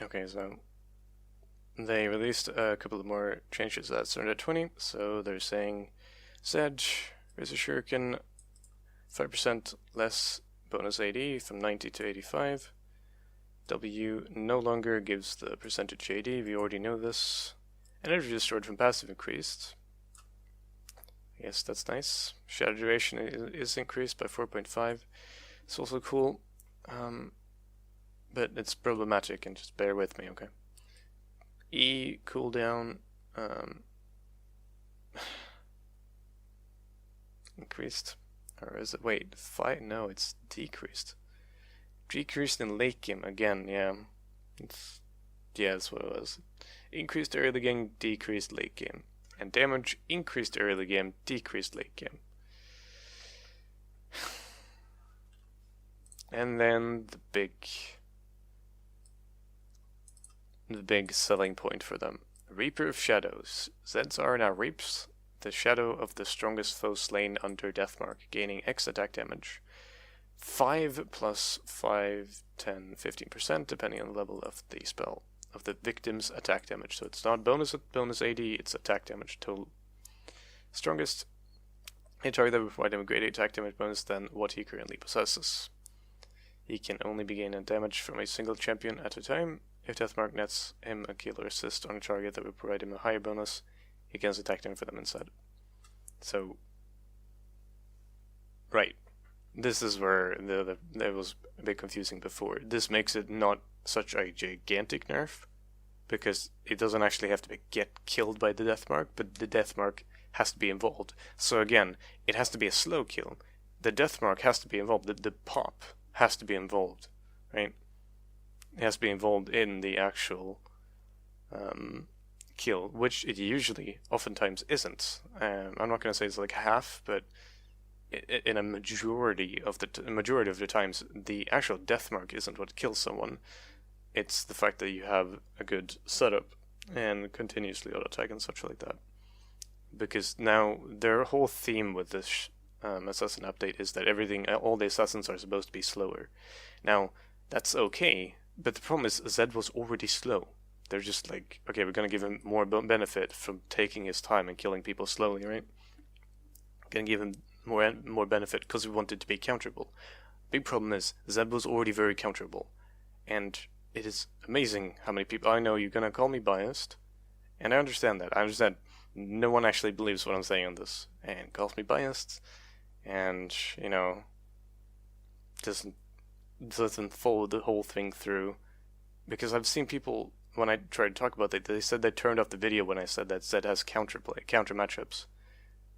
Okay, so they released a couple of more changes that started at 20. So they're saying Zed, Razor Shuriken, 5% less bonus AD from 90 to 85. W no longer gives the percentage AD, we already know this. Energy restored from passive increased. I guess that's nice. Shadow duration is increased by 4.5. It's also cool, but it's problematic, and just bear with me, okay? E cooldown increased, or is it? Wait, 5? No, it's decreased. Decreased in late game again. Yeah, that's what it was. Increased early game, decreased late game, and damage increased early game, decreased late game. And then the big selling point for them. Reaper of Shadows. Zeds are now Reaps, the shadow of the strongest foe slain under Deathmark, gaining X attack damage. 5 plus 5, 10, 15%, depending on the level of the spell, of the victim's attack damage. So it's not bonus AD, it's attack damage total. Strongest, a target that will provide him a greater attack damage bonus than what he currently possesses. He can only be gained damage from a single champion at a time. If Deathmark nets him a kill or assist on a target that will provide him a higher bonus, he can attack them for them instead. So, right. This is where that was a bit confusing before. This makes it not such a gigantic nerf, because it doesn't actually have to get killed by the Deathmark, but the Deathmark has to be involved. So again, it has to be a slow kill. The Deathmark has to be involved. The pop has to be involved, right? It has to be involved in the actual kill, which it usually, oftentimes, isn't. I'm not going to say it's like half, but in a majority of the times, the actual Deathmark isn't what kills someone. It's the fact that you have a good setup and continuously auto attack and such like that. Because now their whole theme with this assassin update is that all the assassins are supposed to be slower. Now that's okay, but the problem is Zed was already slow. They're just like, okay, we're gonna give him more benefit from taking his time and killing people slowly, right? Gonna give him more benefit because we want it to be counterable. Big problem is Zed was already very counterable, and it is amazing how many people. I know you're gonna call me biased, and I understand that. I understand no one actually believes what I'm saying on this, and calls me biased, and doesn't follow the whole thing through. Because I've seen people, when I tried to talk about it, they said they turned off the video when I said that Zed has counter matchups.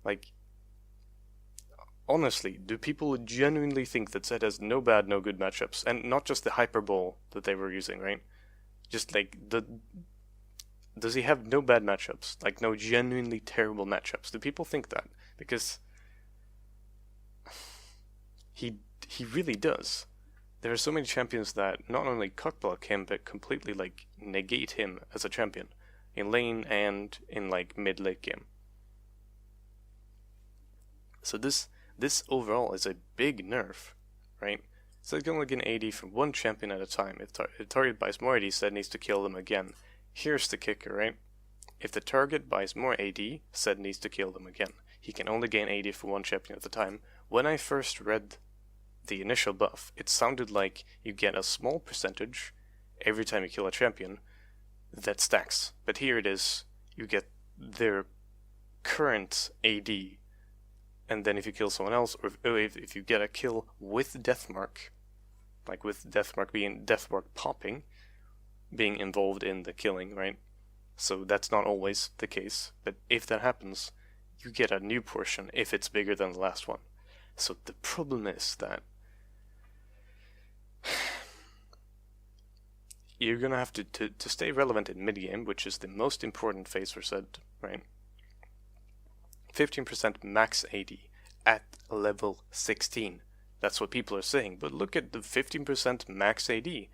Like, honestly, do people genuinely think that Zed has no bad, no good matchups? And not just the hyperbole that they were using, right? Just like, does he have no bad matchups? Like, no genuinely terrible matchups? Do people think that? Because he really does. There are so many champions that not only cockblock him, but completely, like, negate him as a champion. In lane and in, like, mid-late game. So this overall is a big nerf, right? So you can only get an AD from one champion at a time. If target buys more AD, Zed needs to kill them again. Here's the kicker, right? If the target buys more AD, Zed needs to kill them again. He can only gain AD for one champion at a time. When I first read the initial buff, it sounded like you get a small percentage every time you kill a champion that stacks. But here it is, you get their current AD, and then if you kill someone else, or if you get a kill with Deathmark, like with Deathmark popping, being involved in the killing, right? So that's not always the case, but if that happens, you get a new portion if it's bigger than the last one. So the problem is that you're gonna have to stay relevant in mid-game, which is the most important phase for Zed, right? 15% max AD at level 16. That's what people are saying, but look at the 15% max AD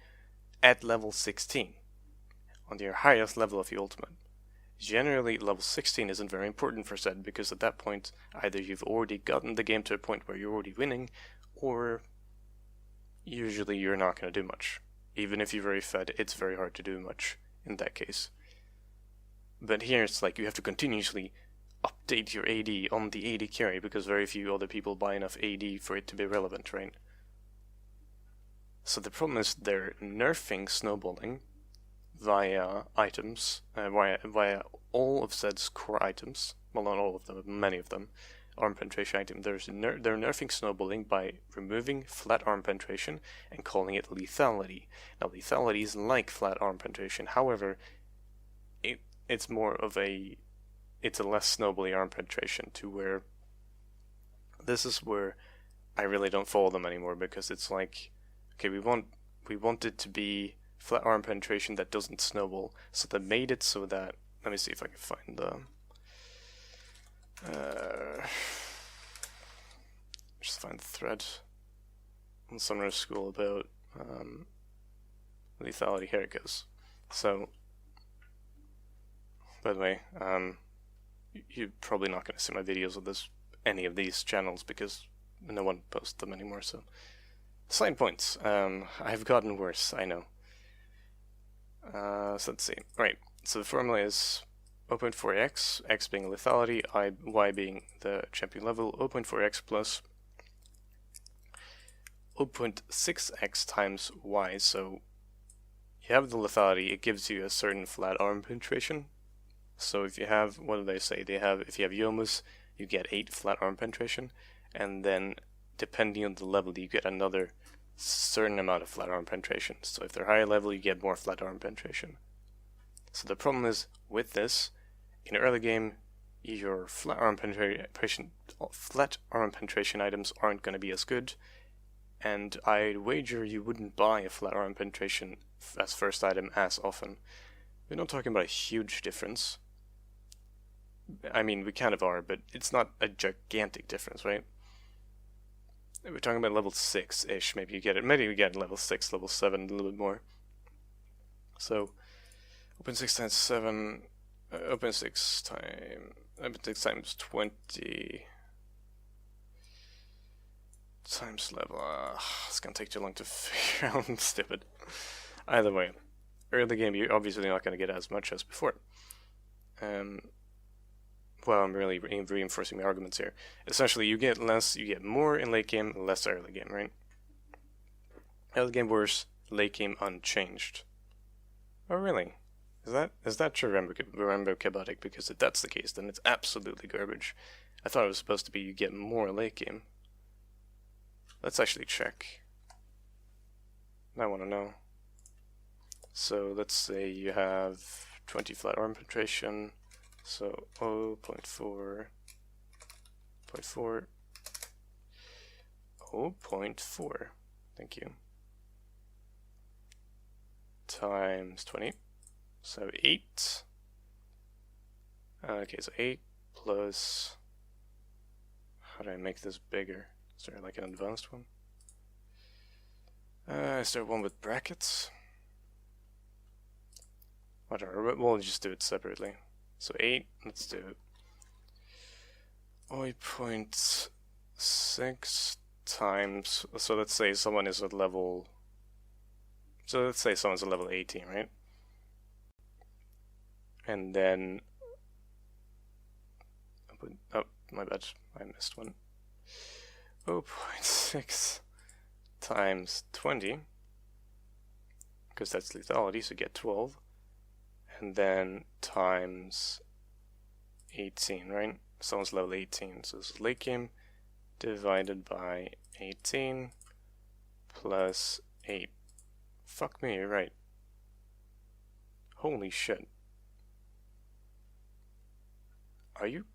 at level 16 on your highest level of the ultimate. Generally, level 16 isn't very important for Zed, because at that point, either you've already gotten the game to a point where you're already winning, or usually you're not going to do much. Even if you're very fed, it's very hard to do much in that case. But here it's like you have to continuously update your AD on the AD carry because very few other people buy enough AD for it to be relevant, right? So the problem is they're nerfing snowballing via items, via all of Zed's core items. Well, not all of them, but many of them. Arm penetration item. They're nerfing snowballing by removing flat arm penetration and calling it lethality. Now, lethality is like flat arm penetration. However, it's more of a less snowbally arm penetration to where this is where I really don't follow them anymore because it's like, okay, we want it to be flat arm penetration that doesn't snowball. So they made it so that, let me see if I can find the just find the thread on Summoner School about lethality. Here it goes. So, by the way, you're probably not going to see my videos on any of these channels because no one posts them anymore. So, side points. I've gotten worse, I know. So let's see. Right. So the formula is 0.4x, x being lethality, y being the champion level, 0.4x plus 0.6x times y. So you have the lethality, it gives you a certain flat arm penetration. So if you have, what do they say? If you have Yomus, you get 8 flat arm penetration, and then depending on the level, you get another certain amount of flat arm penetration. So if they're higher level, you get more flat arm penetration. So the problem is with this, in early game, your flat arm penetration items aren't going to be as good, and I'd wager you wouldn't buy a flat arm penetration as first item as often. We're not talking about a huge difference. I mean, we kind of are, but it's not a gigantic difference, right? We're talking about level 6-ish, maybe you get level 6, level 7, a little bit more. So, open 6 times 7, open 6 times 20 times level. It's gonna take too long to figure out. I'm stupid. Either way, early game you're obviously not gonna get as much as before. Well, I'm really reinforcing my arguments here. Essentially, you get more in late game, less early game, right? Early game worse, late game unchanged. Oh, really? Is that true, Remember Kabotic? Because if that's the case, then it's absolutely garbage. I thought it was supposed to be you get more late game. Let's actually check. I want to know. So let's say you have 20 flat arm penetration. So 0.4, 0.4, thank you, times 20, so 8, okay, so 8 plus, how do I make this bigger? Is there like an advanced one? Is there one with brackets? Whatever, we'll just do it separately. So 8, let's do 0.6 times, so let's say someone is at level, let's say someone's at level 18, right? And then, oh, my bad, I missed one. 0.6 times 20, because that's lethality, so get 12. And then times 18, right? Someone's level 18, so this is late game divided by 18 plus 8. Fuck me, you're right. Holy shit. Are you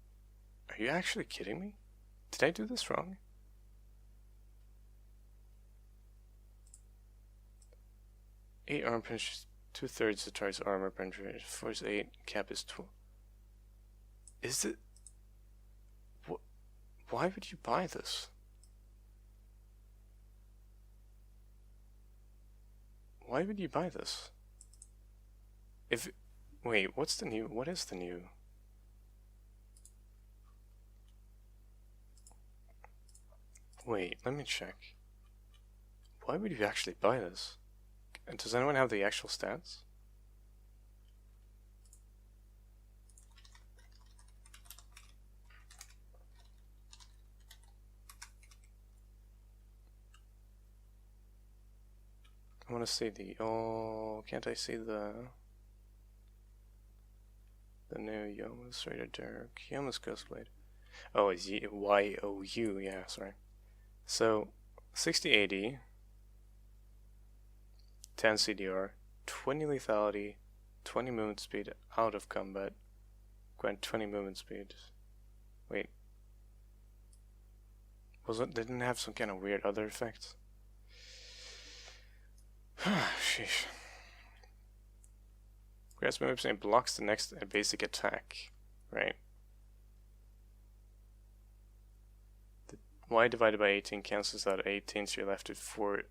actually kidding me? Did I do this wrong? Eight arm punches. 2/3 the target's armor penetration. Force 8, cap is 12. Is it? Why would you buy this? Why would you buy this? Wait, what's the new? What is the new? Wait, let me check. Why would you actually buy this? And does anyone have the actual stats? I want to see the... Oh, can't I see the new Yomus rated Derek? Yomus Ghostblade. Oh, it's Y-O-U, yeah, sorry. So, 60 AD, 10 CDR, 20 lethality, 20 movement speed out of combat, grant 20 movement speed. Wait. Didn't it have some kind of weird other effects? Sheesh. Grasp movement speed blocks the next basic attack, right? Y divided by 18 cancels out 18, so you're left with 4.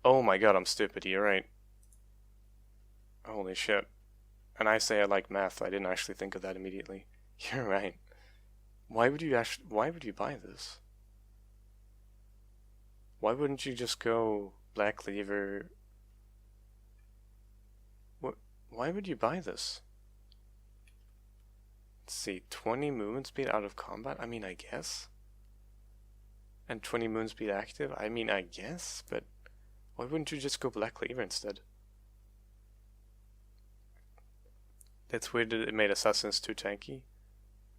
Oh my god, I'm stupid, you're right. Holy shit. And I say I like math, I didn't actually think of that immediately. You're right. Why would you buy this? Why wouldn't you just go Black Cleaver? What? Why would you buy this? Let's see, 20 movement speed out of combat? I mean, I guess. And 20 movement speed active? I mean, I guess, but why wouldn't you just go Black Cleaver instead? It's weird that it made Assassins too tanky.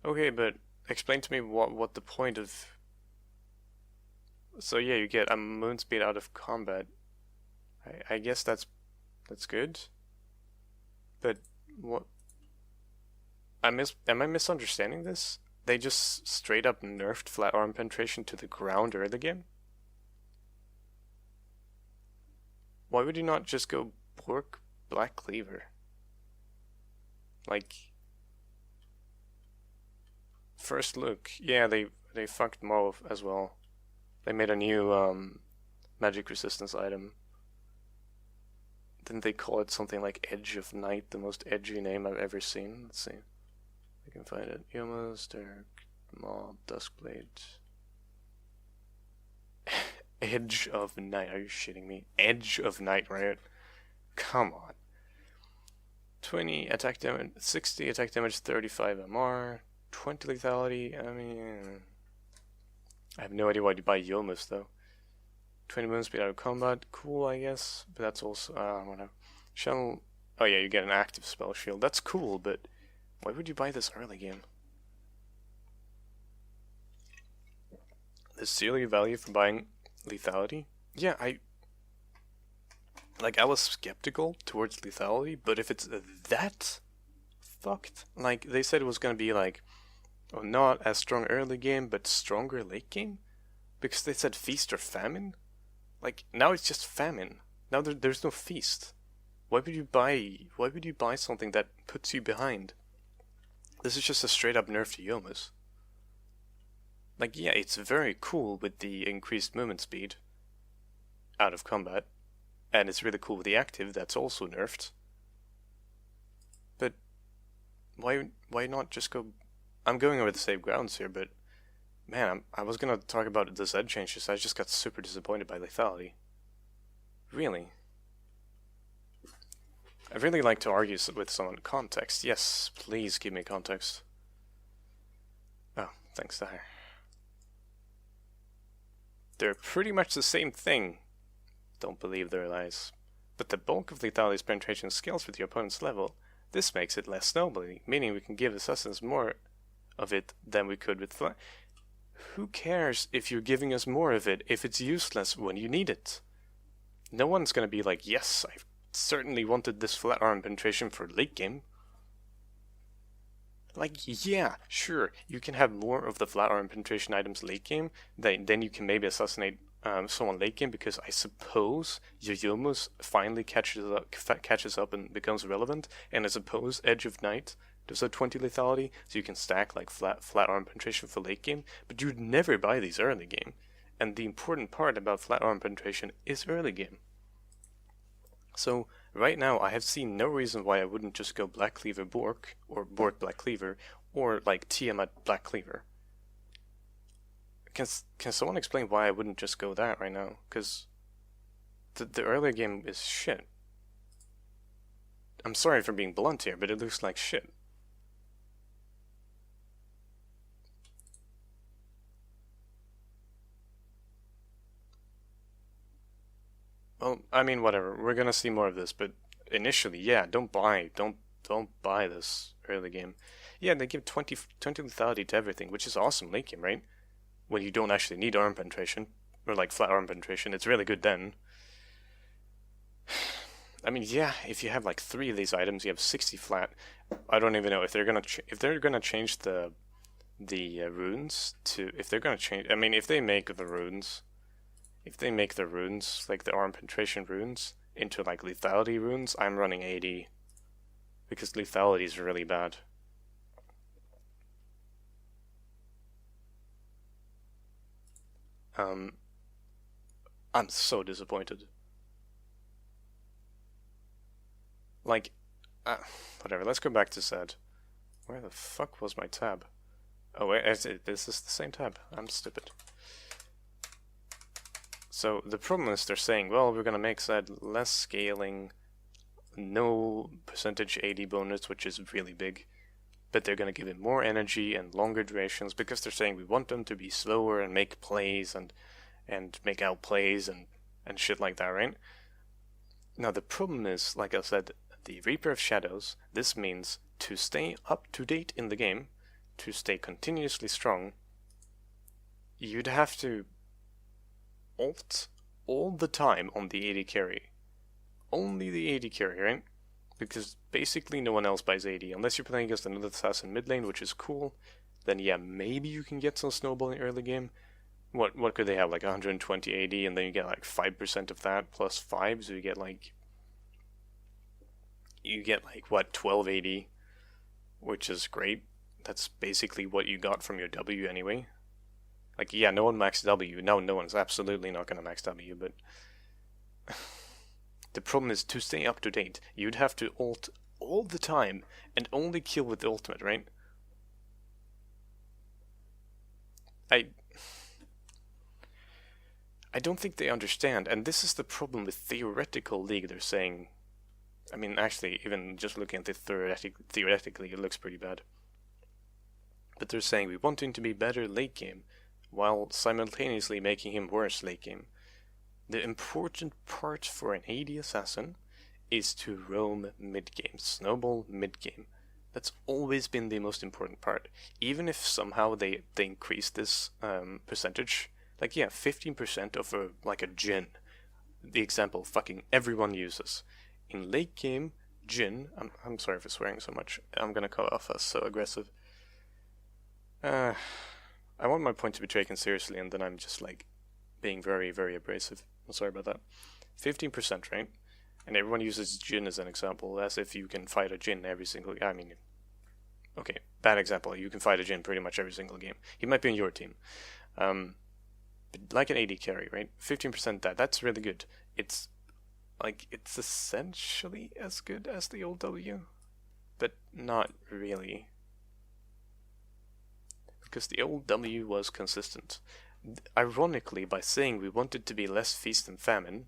Okay, but explain to me what the point of... So yeah, you get a movement speed out of combat. I guess that's good. But what... am I misunderstanding this? They just straight up nerfed flat arm penetration to the ground early game? Why would you not just go Bork Black Cleaver? Like, first look, yeah, they fucked Mo as well. They made a new magic resistance item. Didn't they call it something like Edge of Night, the most edgy name I've ever seen? Let's see. I can find it. Yomas, Derek, Mob, Duskblade. Edge of Night. Are you shitting me? Edge of Night, right? Come on. 20 attack damage, 60 attack damage, 35 MR, 20 lethality. I mean, I have no idea why you buy Yomas though. 20 movement speed out of combat. Cool, I guess. But that's also, whatever. Shell. Oh yeah, you get an active spell shield. That's cool, but why would you buy this early game? The ceiling value for buying lethality? Yeah, I was skeptical towards lethality, but if it's that fucked, like, they said it was gonna be like, oh, not as strong early game, but stronger late game? Because they said feast or famine? Like, now it's just famine. Now there's no feast. Why would you buy something that puts you behind? This is just a straight up nerf to Yomas. Like, yeah, it's very cool with the increased movement speed out of combat, and it's really cool with the active, that's also nerfed. But why not just go... I'm going over the same grounds here, but man, I was gonna talk about the Zed changes, I just got super disappointed by lethality. Really? I really like to argue with someone. Context. Yes, please give me context. Oh, thanks there. They're pretty much the same thing. Don't believe their lies. But the bulk of lethality's penetration scales with your opponent's level. This makes it less snowballing, meaning we can give assassins more of it than we could with flat. Who cares if you're giving us more of it if it's useless when you need it? No one's gonna be like, yes, I certainly wanted this flat arm penetration for late game. Like, yeah, sure, you can have more of the flat arm penetration items late game, then you can maybe assassinate someone late game, because I suppose Yoyomos finally catches up and becomes relevant, and I suppose Edge of Night does have 20 lethality, so you can stack like flat arm penetration for late game, but you'd never buy these early game. And the important part about flat arm penetration is early game. So, right now, I have seen no reason why I wouldn't just go Black Cleaver Bork, or Bork Black Cleaver, or like Tiamat Black Cleaver. Can someone explain why I wouldn't just go that right now? Because the earlier game is shit. I'm sorry for being blunt here, but it looks like shit. Well, I mean, whatever. We're gonna see more of this, but initially, yeah, don't buy this early game. Yeah, they give 20 lethality to everything, which is awesome late game, right? When you don't actually need arm penetration, or like flat arm penetration, it's really good then. I mean, yeah, if you have like 3 of these items, you have 60 flat. I don't even know if they're gonna change the runes to if they're gonna change. I mean, if they make the runes like the arm penetration runes into like lethality runes, I'm running 80 because lethality is really bad. I'm so disappointed. Like, whatever. Let's go back to Zed. Where the fuck was my tab? Oh wait, this is the same tab. I'm stupid. So the problem is they're saying, well, we're gonna make Zed less scaling, no percentage AD bonus, which is really big, but they're gonna give him more energy and longer durations because they're saying we want them to be slower and make plays and make out plays and shit like that, right? Now the problem is, like I said, the Reaper of Shadows, this means to stay up to date in the game, to stay continuously strong, you'd have to ult all the time on the AD carry. Only the AD carry, right? Because basically no one else buys AD. Unless you're playing against another assassin mid lane, which is cool, then yeah, maybe you can get some snowball in early game. What could they have, like 120 AD, and then you get like 5% of that plus 5, so you get like what, 12 AD, which is great. That's basically what you got from your W anyway. Like, yeah, no one maxed W. No one's absolutely not gonna max W, but the problem is to stay up to date, you'd have to ult all the time and only kill with the ultimate, right? I don't think they understand, and this is the problem with theoretical League. They're saying, I mean, actually, even just looking at it theoretically, it looks pretty bad. But they're saying we want him to be better late game, while simultaneously making him worse late game. The important part for an AD assassin is to roam mid game, snowball mid game. That's always been the most important part. Even if somehow they increase this percentage, like yeah, 15% of a Jhin, the example fucking everyone uses. In late game, Jhin, I'm sorry for swearing so much. I'm gonna cut off us so aggressive. I want my point to be taken seriously, and then I'm just like being very, very abrasive. I'm sorry about that. 15%, right? And everyone uses Jhin as an example, as if you can fight a Jhin every single. I mean, okay, bad example. You can fight a Jhin pretty much every single game. He might be on your team, but like an AD carry, right? 15% that's really good. It's essentially as good as the old W, but not really, because the old W was consistent. Ironically, by saying we wanted to be less feast or famine,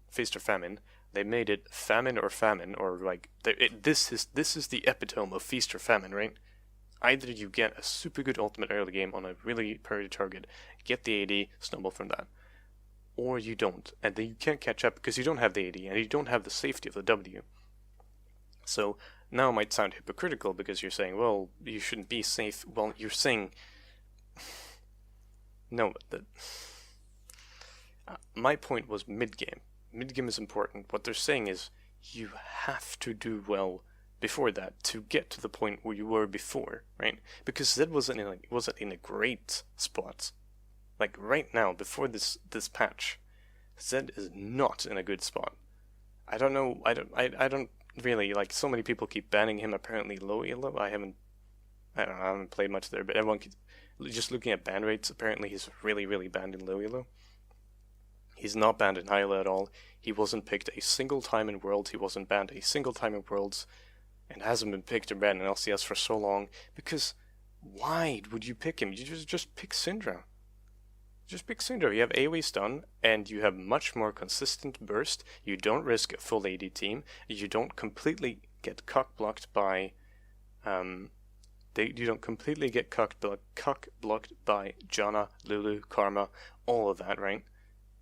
they made it famine, or like this is the epitome of feast or famine, right? Either you get a super good ultimate early game on a really priority target, get the AD, snowball from that, or you don't, and then you can't catch up because you don't have the AD and you don't have the safety of the W. So now it might sound hypocritical because you're saying, well, you shouldn't be safe. Well, you're saying no, but my point was mid-game. Mid-game is important. What they're saying is you have to do well before that to get to the point where you were before, right? Because Zed wasn't in a great spot. Like right now, before this patch, Zed is not in a good spot. I don't know. I don't really like. So many people keep banning him. Apparently low elo. I haven't played much there, but everyone keeps just looking at ban rates. Apparently he's really, really banned in low elo. He's not banned in high elo at all. He wasn't picked a single time in Worlds. He wasn't banned a single time in Worlds, and hasn't been picked or banned in LCS for so long. Because why would you pick him? You just pick Syndra. Just pick Syndra. You have AoE stun, and you have much more consistent burst. You don't risk a full AD team. You don't completely get cock-blocked by, you don't completely get cock-blocked by Janna, Lulu, Karma, all of that, right?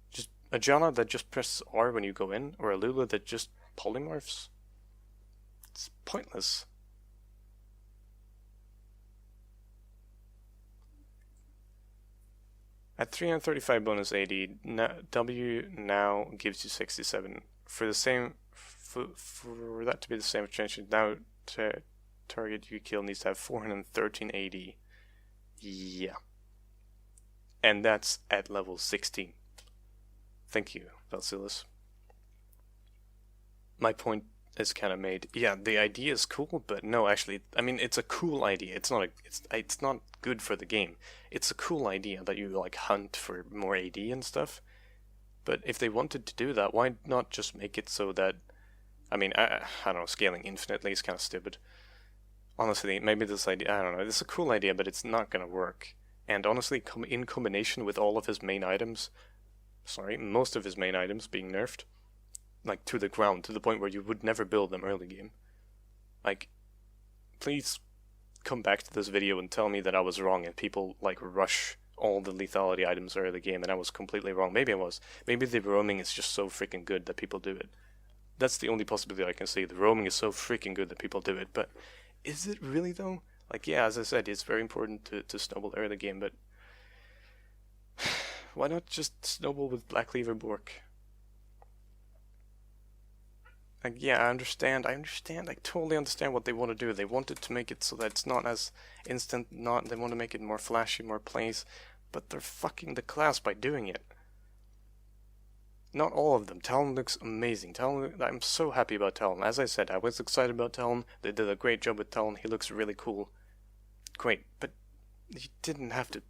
Just a Janna that just presses R when you go in, or a Lulu that just polymorphs. It's pointless. At 335 bonus AD, W now gives you 67. For the same, for that to be the same extension, now target you kill needs to have 413 AD. Yeah. And that's at level 16. Thank you, Valsilis. My point is kind of made. Yeah, the idea is cool, but no, actually, I mean, it's a cool idea. It's not good for the game. It's a cool idea that you like hunt for more AD and stuff. But if they wanted to do that, why not just make it so that, I mean, I don't know, scaling infinitely is kind of stupid. Honestly, maybe this idea, I don't know, it's a cool idea, but it's not gonna work. And honestly, in combination with all of his main items, most of his main items being nerfed, like to the ground, to the point where you would never build them early game. Like, please come back to this video and tell me that I was wrong and people like rush all the lethality items early game and I was completely wrong. Maybe I was. Maybe the roaming is just so freaking good that people do it. That's the only possibility I can see. The roaming is so freaking good that people do it, but is it really though? Like, yeah, as I said, it's very important to snowball early game, but why not just snowball with Black Cleaver Bork? Like, yeah, I understand, I totally understand what they want to do. They wanted to make it so that it's not as instant, they want to make it more flashy, more plays, but they're fucking the class by doing it. Not all of them. Talon looks amazing. I'm so happy about Talon. As I said, I was excited about Talon. They did a great job with Talon. He looks really cool. Great, but you didn't have to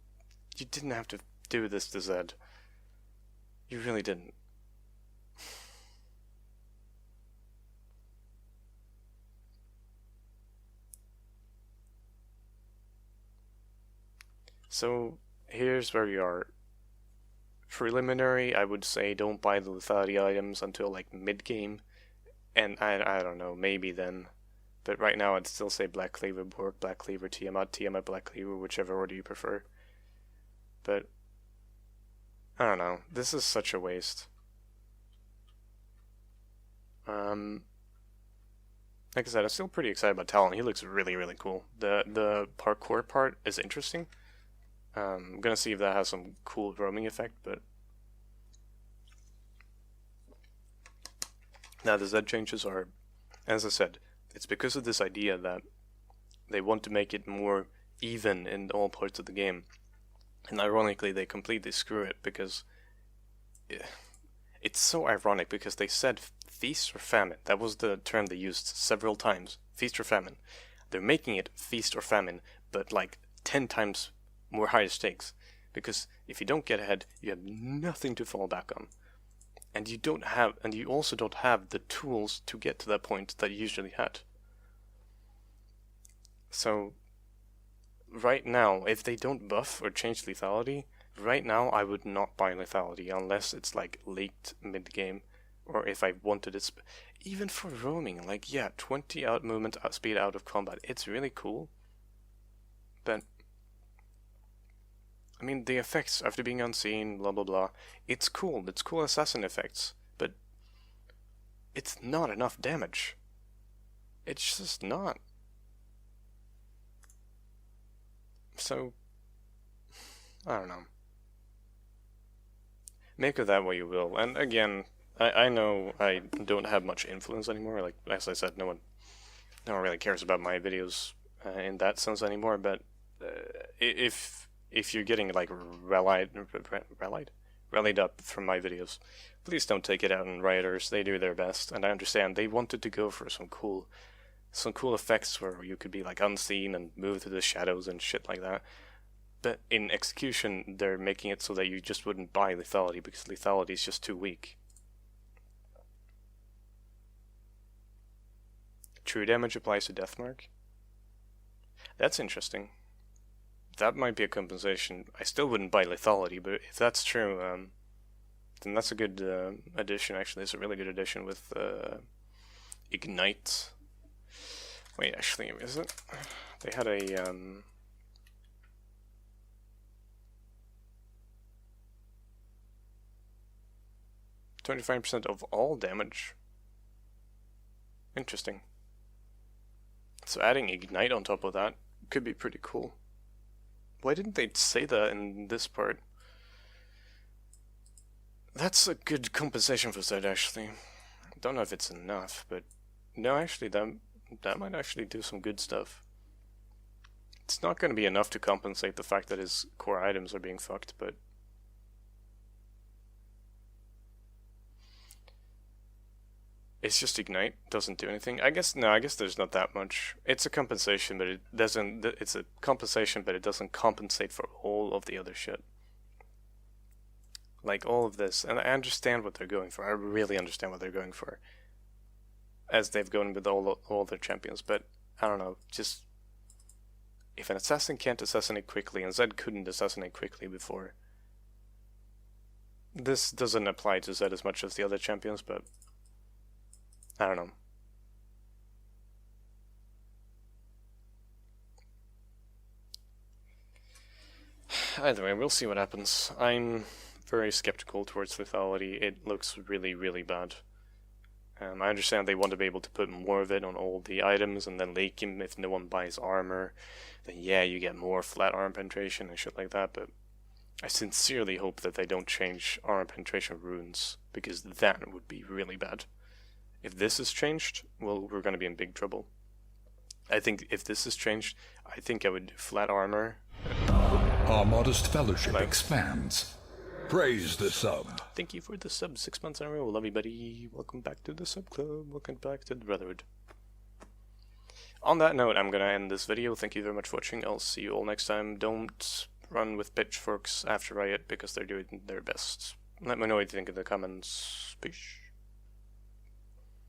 do this to Zed. You really didn't. So, here's where we are. Preliminary, I would say don't buy the lethality items until like mid-game. And I don't know, maybe then. But right now I'd still say Black Cleaver Bork, Black Cleaver Tiamat, Tiamat Black Cleaver, whichever order you prefer. But, I don't know, this is such a waste. Like I said, I'm still pretty excited about Talon. He looks really, really cool. The parkour part is interesting. I'm gonna see if that has some cool roaming effect, but now the Z changes are, as I said, it's because of this idea that they want to make it more even in all parts of the game. And ironically, they completely screw it because it's so ironic because they said feast or famine. That was the term they used several times. Feast or famine. They're making it feast or famine, but like 10 times more higher stakes, because if you don't get ahead, you have nothing to fall back on, and you also don't have the tools to get to that point that you usually had. So right now, if they don't buff or change lethality, right now I would not buy lethality unless it's like late mid game, or if I wanted it even for roaming. Like, yeah, 20 out movement speed out of combat, it's really cool, but I mean, the effects after being unseen, blah blah blah, it's cool assassin effects, but it's not enough damage. It's just not. So, I don't know. Make of that what you will. And again, I know I don't have much influence anymore. Like, as I said, no one really cares about my videos in that sense anymore, but if you're getting like rallied up from my videos, please don't take it out on rioters. They do their best, and I understand they wanted to go for some cool effects where you could be like unseen and move through the shadows and shit like that. But in execution, they're making it so that you just wouldn't buy lethality because lethality is just too weak. True damage applies to Deathmark. That's interesting. That might be a compensation. I still wouldn't buy lethality, but if that's true, then that's a good addition. Actually, it's a really good addition with Ignite. Wait, actually, is it? They had a 25% of all damage. Interesting. So adding Ignite on top of that could be pretty cool. Why didn't they say that in this part? That's a good compensation for Zed, actually. Don't know if it's enough, but no, actually, that might actually do some good stuff. It's not going to be enough to compensate the fact that his core items are being fucked, but it's just Ignite, doesn't do anything. I guess there's not that much. It's a compensation, but it doesn't. It's a compensation, but it doesn't compensate for all of the other shit. Like all of this, and I understand what they're going for. I really understand what they're going for, as they've gone with all their champions. But I don't know. Just if an assassin can't assassinate quickly, and Zed couldn't assassinate quickly before, this doesn't apply to Zed as much as the other champions, but I don't know. Either way, we'll see what happens. I'm very skeptical towards lethality. It looks really, really bad. I understand they want to be able to put more of it on all the items and then leak him if no one buys armor. Then yeah, you get more flat armor penetration and shit like that, but I sincerely hope that they don't change armor penetration runes, because that would be really bad. If this is changed, well, we're going to be in big trouble. I think if this is changed, I think I would do flat armor. Our modest fellowship expands. Praise the sub. Thank you for the sub, 6 months in a row. Love you, buddy. Welcome back to the sub club. Welcome back to the Brotherhood. On that note, I'm going to end this video. Thank you very much for watching. I'll see you all next time. Don't run with pitchforks after Riot, because they're doing their best. Let me know what you think in the comments. Peace.